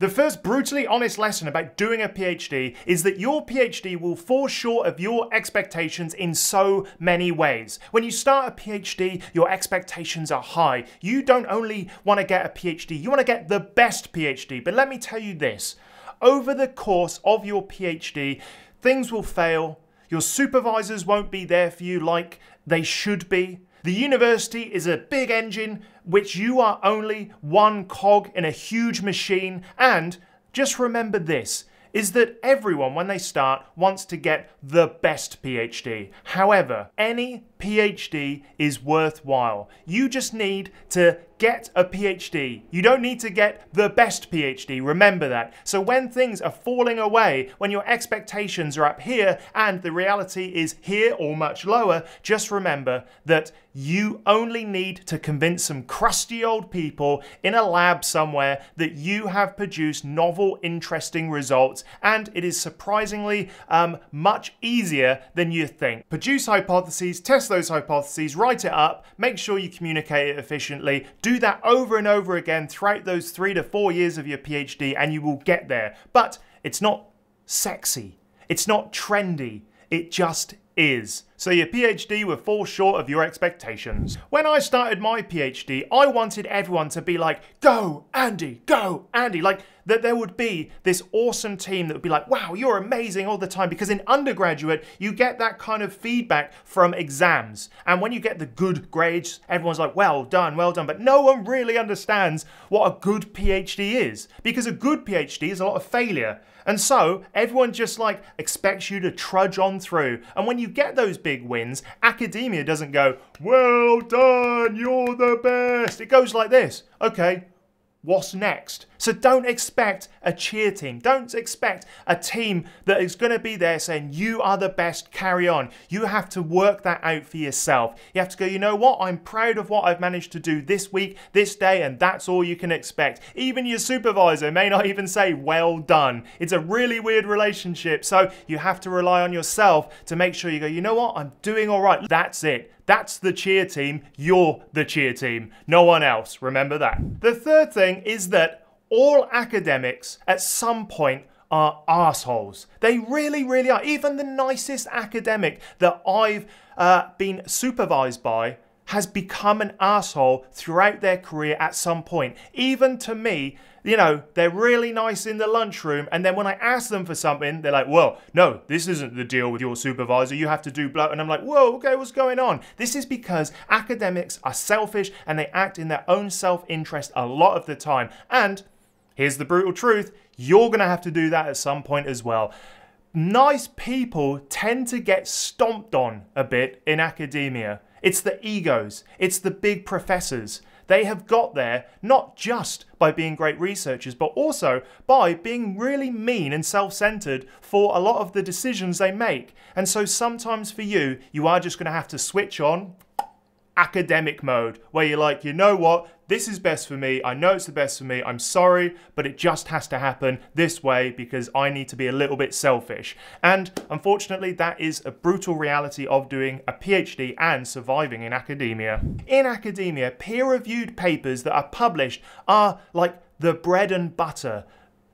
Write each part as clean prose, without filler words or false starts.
The first brutally honest lesson about doing a PhD is that your PhD will fall short of your expectations in so many ways. When you start a PhD, your expectations are high. You don't only want to get a PhD, you want to get the best PhD. But let me tell you this, over the course of your PhD, things will fail. Your supervisors won't be there for you like they should be. The university is a big engine which you are only one cog in a huge machine, and just remember this, is that everyone when they start wants to get the best PhD. However, any PhD is worthwhile. You just need to get a PhD. You don't need to get the best PhD, remember that. So when things are falling away, when your expectations are up here and the reality is here or much lower, just remember that you only need to convince some crusty old people in a lab somewhere that you have produced novel, interesting results, and it is surprisingly much easier than you think. Produce hypotheses, test those hypotheses, write it up, make sure you communicate it efficiently, do that over and over again throughout those 3 to 4 years of your PhD and you will get there. But it's not sexy, it's not trendy, it just is. So your PhD will fall short of your expectations. When I started my PhD, I wanted everyone to be like, go Andy, like that there would be this awesome team that would be like, wow, you're amazing all the time, because in undergraduate, you get that kind of feedback from exams. And when you get the good grades, everyone's like, well done, but no one really understands what a good PhD is, because a good PhD is a lot of failure. And so everyone just like expects you to trudge on through. And when you get those big wins, academia doesn't go, well done, you're the best. It goes like this, okay, what's next? So don't expect a cheer team. Don't expect a team that is going to be there saying, you are the best, carry on. You have to work that out for yourself. You have to go, you know what? I'm proud of what I've managed to do this week, this day, and that's all you can expect. Even your supervisor may not even say, well done. It's a really weird relationship. So you have to rely on yourself to make sure you go, you know what? I'm doing all right. That's it. That's the cheer team. You're the cheer team. No one else. Remember that. The third thing is that all academics at some point are assholes. They really, really are. Even the nicest academic that I've been supervised by has become an asshole throughout their career at some point. Even to me, you know, they're really nice in the lunchroom, and then when I ask them for something, they're like, well, no, this isn't the deal with your supervisor, you have to do blah, and I'm like, whoa, okay, what's going on? This is because academics are selfish and they act in their own self-interest a lot of the time. And here's the brutal truth, you're gonna have to do that at some point as well. Nice people tend to get stomped on a bit in academia. It's the egos, it's the big professors. They have got there not just by being great researchers, but also by being really mean and self-centered for a lot of the decisions they make. And so sometimes for you, you are just going to have to switch on academic mode, where you're like, you know what, this is best for me, I know it's the best for me, I'm sorry, but it just has to happen this way because I need to be a little bit selfish. And unfortunately, that is a brutal reality of doing a PhD and surviving in academia. In academia, peer-reviewed papers that are published are like the bread and butter,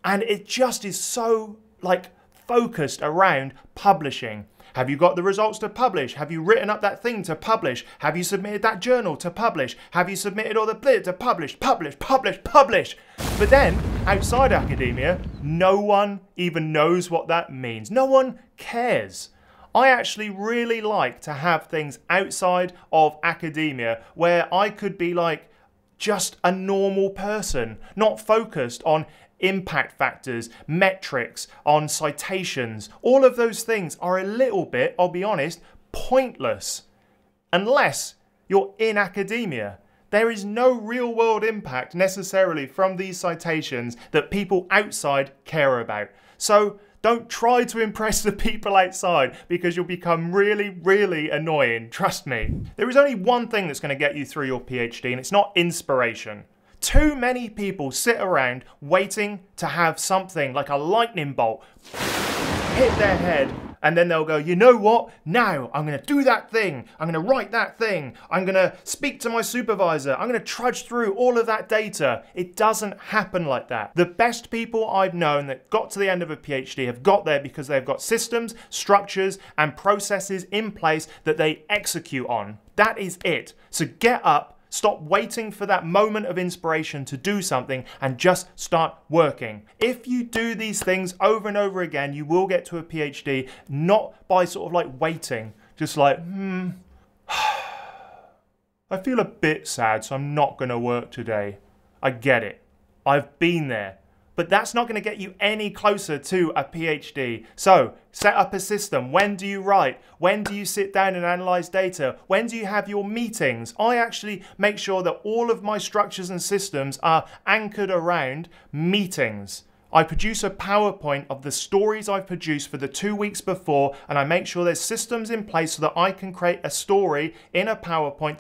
and it just is so like focused around publishing. Have you got the results to publish? Have you written up that thing to publish? Have you submitted that journal to publish? Have you submitted all the bit to publish? But then, outside academia, no one even knows what that means. No one cares. I actually really like to have things outside of academia where I could be like just a normal person, not focused on impact factors, metrics, on citations. All of those things are a little bit, I'll be honest, pointless unless you're in academia. There is no real world impact necessarily from these citations that people outside care about. So don't try to impress the people outside because you'll become really, really annoying, trust me. There is only one thing that's going to get you through your PhD, and it's not inspiration. Too many people sit around waiting to have something like a lightning bolt hit their head And then they'll go, you know what? Now I'm going to do that thing. I'm going to write that thing. I'm going to speak to my supervisor. I'm going to trudge through all of that data. It doesn't happen like that. The best people I've known that got to the end of a PhD have got there because they've got systems, structures, and processes in place that they execute on. That is it. So get up. Stop waiting for that moment of inspiration to do something and just start working. If you do these things over and over again, you will get to a PhD, not by sort of like waiting, just like, I feel a bit sad, so I'm not going to work today. I get it. I've been there. But that's not going to get you any closer to a PhD. So set up a system. When do you write? When do you sit down and analyze data? When do you have your meetings? I actually make sure that all of my structures and systems are anchored around meetings. I produce a PowerPoint of the stories I've produced for the 2 weeks before, and I make sure there's systems in place so that I can create a story in a PowerPoint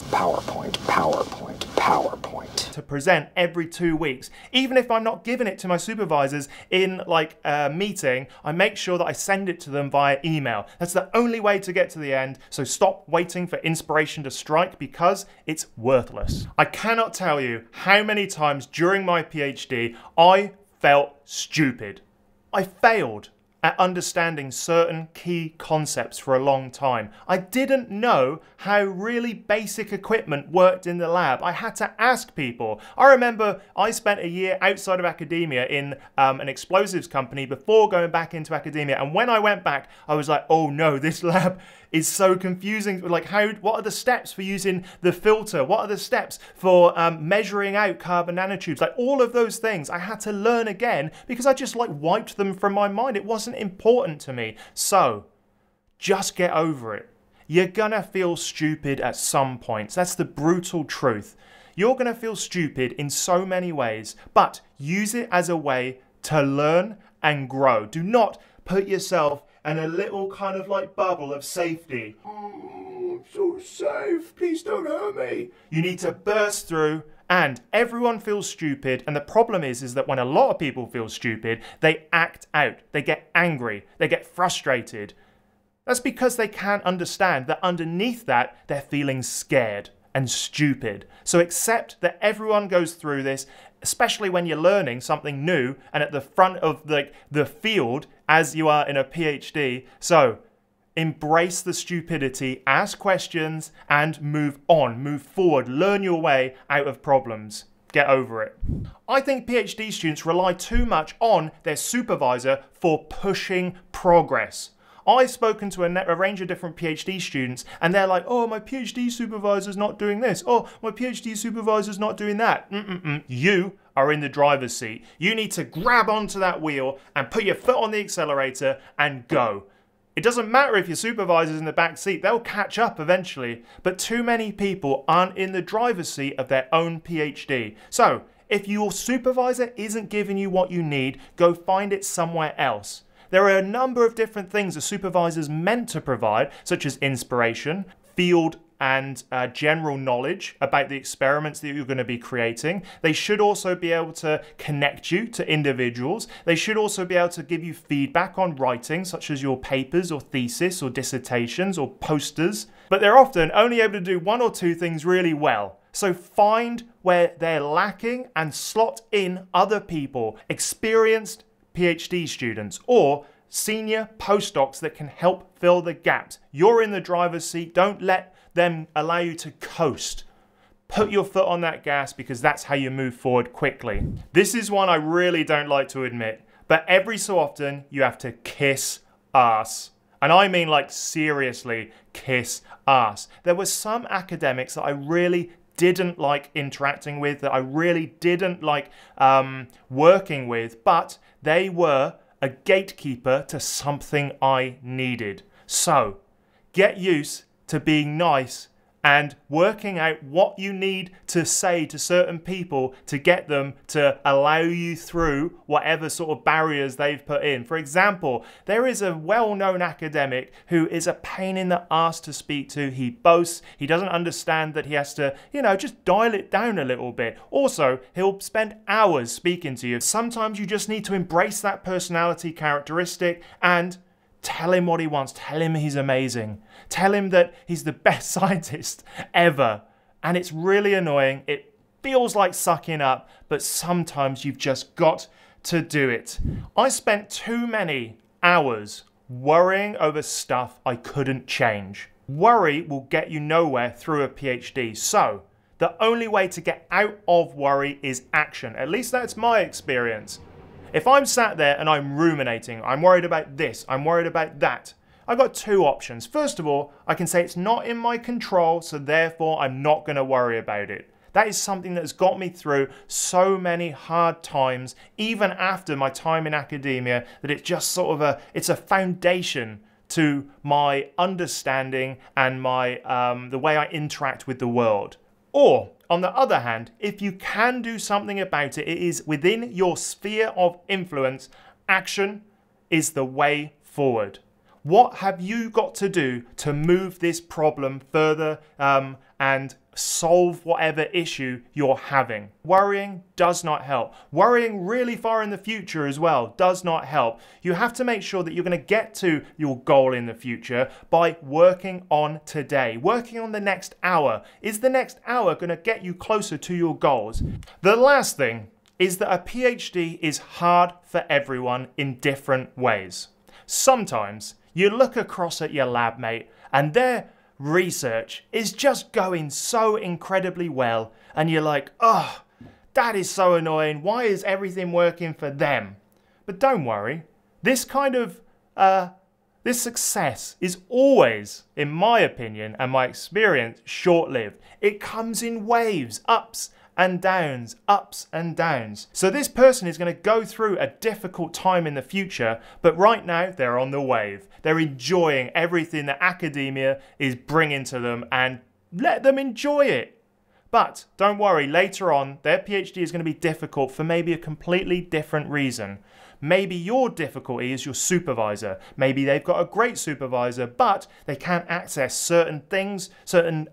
to present every 2 weeks. Even if I'm not giving it to my supervisors in like a meeting, I make sure that I send it to them via email. That's the only way to get to the end, so stop waiting for inspiration to strike because it's worthless. I cannot tell you how many times during my PhD I felt stupid. I failed at understanding certain key concepts for a long time. I didn't know how really basic equipment worked in the lab. I had to ask people. I remember I spent a year outside of academia in an explosives company before going back into academia, and when I went back, I was like, oh no, this lab is so confusing. Like, what are the steps for using the filter? What are the steps for measuring out carbon nanotubes? Like all of those things I had to learn again because I just like wiped them from my mind. It wasn't important to me. So just get over it. You're gonna feel stupid at some points. That's the brutal truth. You're gonna feel stupid in so many ways, but use it as a way to learn and grow. Do not put yourself in a little kind of like bubble of safety. Oh, I'm so safe. Please don't hurt me. You need to burst through, and everyone feels stupid. And the problem is that when a lot of people feel stupid, they act out. They get angry. They get frustrated. That's because they can't understand that underneath that, they're feeling scared and stupid. So accept that everyone goes through this, especially when you're learning something new and at the front of the field as you are in a PhD. So embrace the stupidity, ask questions, and move on, move forward, learn your way out of problems. Get over it. I think PhD students rely too much on their supervisor for pushing progress. I've spoken to a range of different PhD students, and they're like, oh, my PhD supervisor's not doing this. Oh, my PhD supervisor's not doing that. You are in the driver's seat. You need to grab onto that wheel and put your foot on the accelerator and go. It doesn't matter if your supervisor's in the back seat, they'll catch up eventually. But too many people aren't in the driver's seat of their own PhD. So, if your supervisor isn't giving you what you need, go find it somewhere else. There are a number of different things a supervisor's meant to provide, such as inspiration, field and general knowledge about the experiments that you're going to be creating. They should also be able to connect you to individuals. They should also be able to give you feedback on writing, such as your papers or thesis or dissertations or posters. But they're often only able to do one or two things really well. So find where they're lacking and slot in other people, experienced PhD students or senior postdocs that can help fill the gaps. You're in the driver's seat. Don't let them allow you to coast. Put your foot on that gas because that's how you move forward quickly. This is one I really don't like to admit, but every so often you have to kiss ass. And I mean like seriously kiss ass. There were some academics that I really didn't like interacting with, that I really didn't like working with, but they were a gatekeeper to something I needed. So get used to being nice and working out what you need to say to certain people to get them to allow you through whatever sort of barriers they've put in. For example, there is a well-known academic who is a pain in the ass to speak to. He boasts, he doesn't understand that he has to, just dial it down a little bit. Also, he'll spend hours speaking to you. Sometimes you just need to embrace that personality characteristic and Tell him what he wants. Tell him he's amazing. Tell him that he's the best scientist ever. And it's really annoying. It feels like sucking up, but sometimes you've just got to do it. I spent too many hours worrying over stuff I couldn't change. Worry will get you nowhere through a PhD. So the only way to get out of worry is action. At least that's my experience. If I'm sat there and I'm ruminating, I'm worried about this, I'm worried about that, I've got two options. First of all, I can say it's not in my control, so therefore I'm not going to worry about it. That is something that's got me through so many hard times, even after my time in academia, that it's just sort of it's a foundation to my understanding and my the way I interact with the world. Or, on the other hand, if you can do something about it, it is within your sphere of influence, action is the way forward. What have you got to do to move this problem further and solve whatever issue you're having? Worrying does not help. Worrying really far in the future as well does not help. You have to make sure that you're going to get to your goal in the future by working on today, working on the next hour. Is the next hour going to get you closer to your goals? The last thing is that a PhD is hard for everyone in different ways. Sometimes you look across at your lab mate and their research is just going so incredibly well and you're like, oh, that is so annoying. Why is everything working for them? But don't worry. This kind of, this success is always, in my opinion and my experience, short-lived. It comes in waves, ups and downs, ups and downs. So this person is going to go through a difficult time in the future, but right now they're on the wave. They're enjoying everything that academia is bringing to them and let them enjoy it. But don't worry, later on, their PhD is going to be difficult for maybe a completely different reason. Maybe your difficulty is your supervisor. Maybe they've got a great supervisor, but they can't access certain things, certain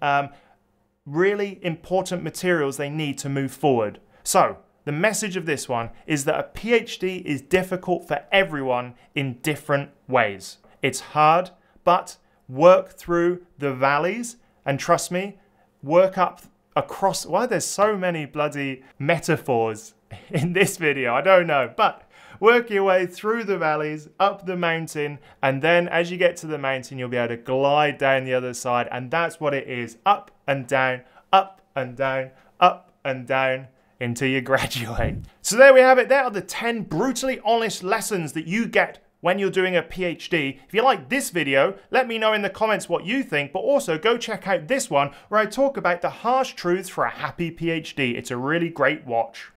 really important materials they need to move forward. So the message of this one is that a PhD is difficult for everyone in different ways. It's hard, but work through the valleys and trust me, work up across, why there's so many bloody metaphors in this video, I don't know, but work your way through the valleys, up the mountain, and then as you get to the mountain, you'll be able to glide down the other side, and that's what it is, up and down, up and down, up and down, until you graduate. So there we have it. There are the 10 brutally honest lessons that you get when you're doing a PhD. If you like this video, let me know in the comments what you think, but also go check out this one where I talk about the harsh truths for a happy PhD. It's a really great watch.